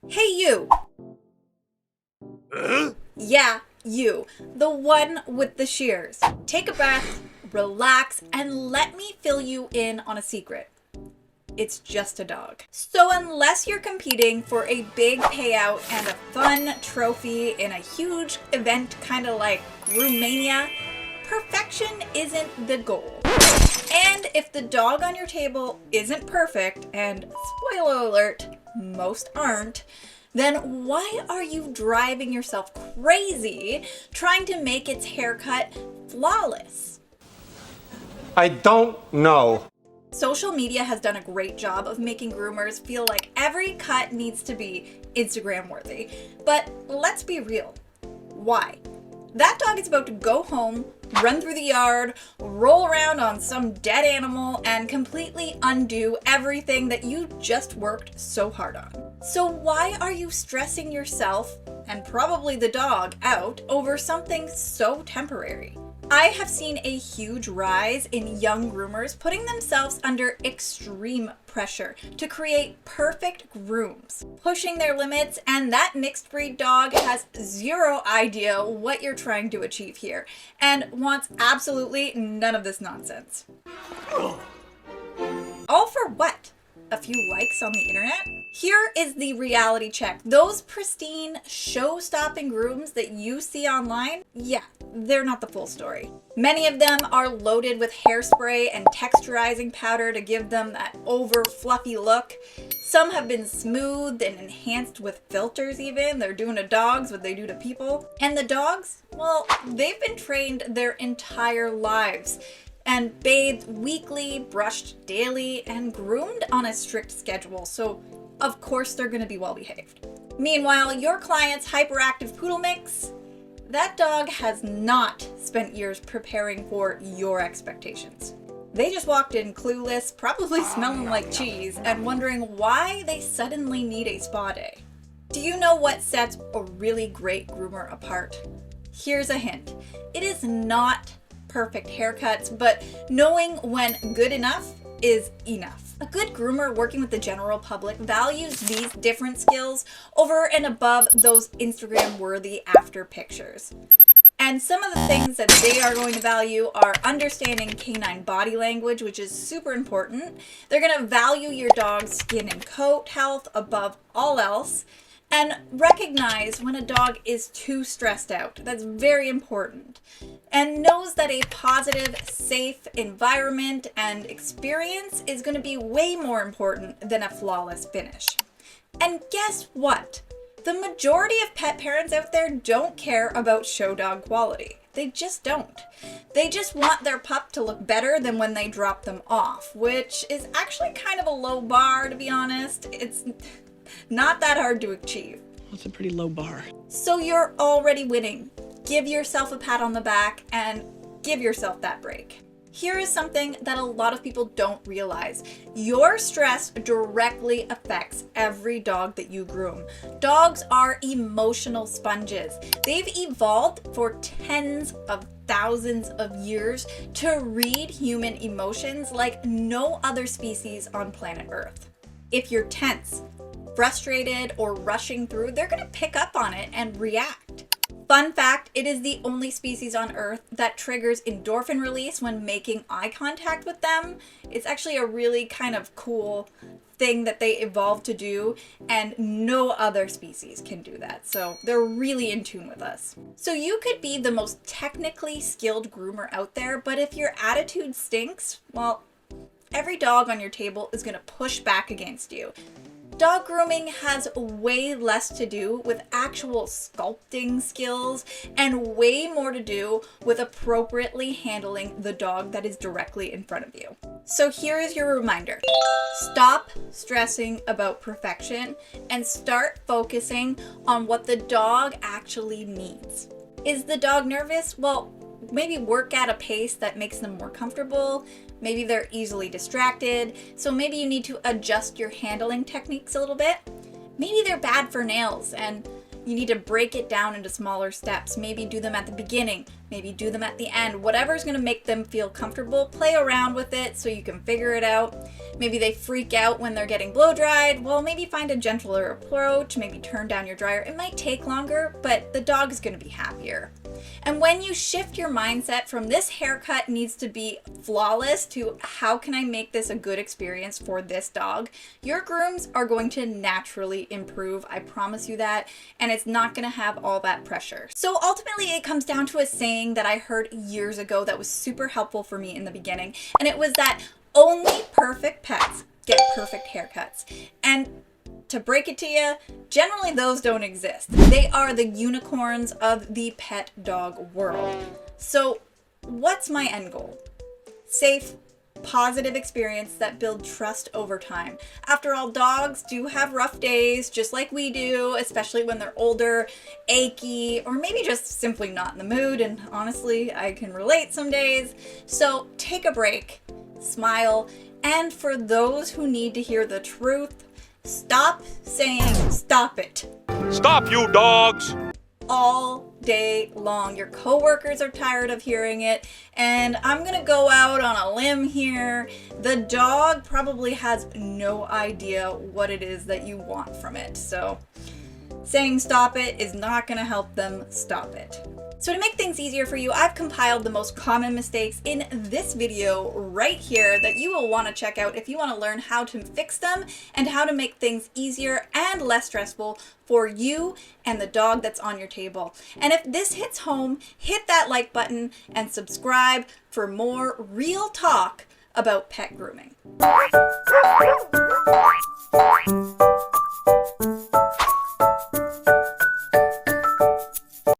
Hey you! Yeah, you. The one with the shears. Take a breath, relax, and let me fill you in on a secret. It's just a dog. So unless you're competing for a big payout and a fun trophy in a huge event kind of like Groomania, perfection isn't the goal. And if the dog on your table isn't perfect, and spoiler alert, most aren't, then why are you driving yourself crazy trying to make its haircut flawless? I don't know. Social media has done a great job of making groomers feel like every cut needs to be Instagram worthy. But let's be real. Why? That dog is about to go home, run through the yard, roll around on some dead animal, and completely undo everything that you just worked so hard on. So why are you stressing yourself, and probably the dog, out over something so temporary? I have seen a huge rise in young groomers putting themselves under extreme pressure to create perfect grooms, pushing their limits, and that mixed breed dog has zero idea what you're trying to achieve here and wants absolutely none of this nonsense. All for what? A few likes on the internet? Here is the reality check. Those pristine, show-stopping grooms that you see online, yeah, they're not the full story. Many of them are loaded with hairspray and texturizing powder to give them that over fluffy look. Some have been smoothed and enhanced with filters even. They're doing to dogs what they do to people. And the dogs, well, they've been trained their entire lives and bathed weekly, brushed daily, and groomed on a strict schedule, so of course they're gonna be well behaved. Meanwhile, your client's hyperactive poodle mix, that dog has not spent years preparing for your expectations. They just walked in clueless, probably smelling like cheese, and wondering why they suddenly need a spa day. Do you know what sets a really great groomer apart? Here's a hint. It is not perfect haircuts, but knowing when good enough is enough. A good groomer working with the general public values these different skills over and above those Instagram-worthy after pictures. And some of the things that they are going to value are understanding canine body language, which is super important. They're going to value your dog's skin and coat health above all else, and recognize when a dog is too stressed out. That's very important. And knows that a positive, safe environment and experience is going to be way more important than a flawless finish. And guess what? The majority of pet parents out there don't care about show dog quality. They just don't. They just want their pup to look better than when they drop them off, which is actually kind of a low bar, to be honest. It's not that hard to achieve. That's a pretty low bar. So you're already winning. Give yourself a pat on the back and give yourself that break. Here is something that a lot of people don't realize. Your stress directly affects every dog that you groom. Dogs are emotional sponges. They've evolved for tens of thousands of years to read human emotions like no other species on planet Earth. If you're tense, frustrated, or rushing through, they're going to pick up on it and react. Fun fact, it is the only species on Earth that triggers endorphin release when making eye contact with them. It's actually a really kind of cool thing that they evolved to do, and no other species can do that. So they're really in tune with us. So you could be the most technically skilled groomer out there, but if your attitude stinks, well, every dog on your table is going to push back against you. Dog grooming has way less to do with actual sculpting skills and way more to do with appropriately handling the dog that is directly in front of you. So here is your reminder. Stop stressing about perfection and start focusing on what the dog actually needs. Is the dog nervous? Well, maybe work at a pace that makes them more comfortable. Maybe they're easily distracted, so maybe you need to adjust your handling techniques a little bit. Maybe they're bad for nails and you need to break it down into smaller steps. Maybe do them at the beginning, maybe do them at the end. Whatever's gonna make them feel comfortable, play around with it so you can figure it out. Maybe they freak out when they're getting blow dried. Well, maybe find a gentler approach, maybe turn down your dryer. It might take longer, but the dog is going to be happier. And when you shift your mindset from this haircut needs to be flawless to how can I make this a good experience for this dog, your grooms are going to naturally improve. I promise you that. And it's not going to have all that pressure. So ultimately it comes down to a saying that I heard years ago that was super helpful for me in the beginning. And it was that only perfect pets get perfect haircuts. And to break it to you, generally those don't exist. They are the unicorns of the pet dog world. So what's my end goal? Safe, positive experience that build trust over time. After all, dogs do have rough days, just like we do, especially when they're older, achy, or maybe just simply not in the mood. And honestly, I can relate some days. So take a break, smile, and for those who need to hear the truth, stop saying stop it. Stop, you dogs! All day long. Your coworkers are tired of hearing it, and I'm gonna go out on a limb here. The dog probably has no idea what it is that you want from it. So saying stop it is not gonna help them stop it. So to make things easier for you, I've compiled the most common mistakes in this video right here that you will want to check out if you want to learn how to fix them and how to make things easier and less stressful for you and the dog that's on your table. And if this hits home, hit that like button and subscribe for more real talk about pet grooming.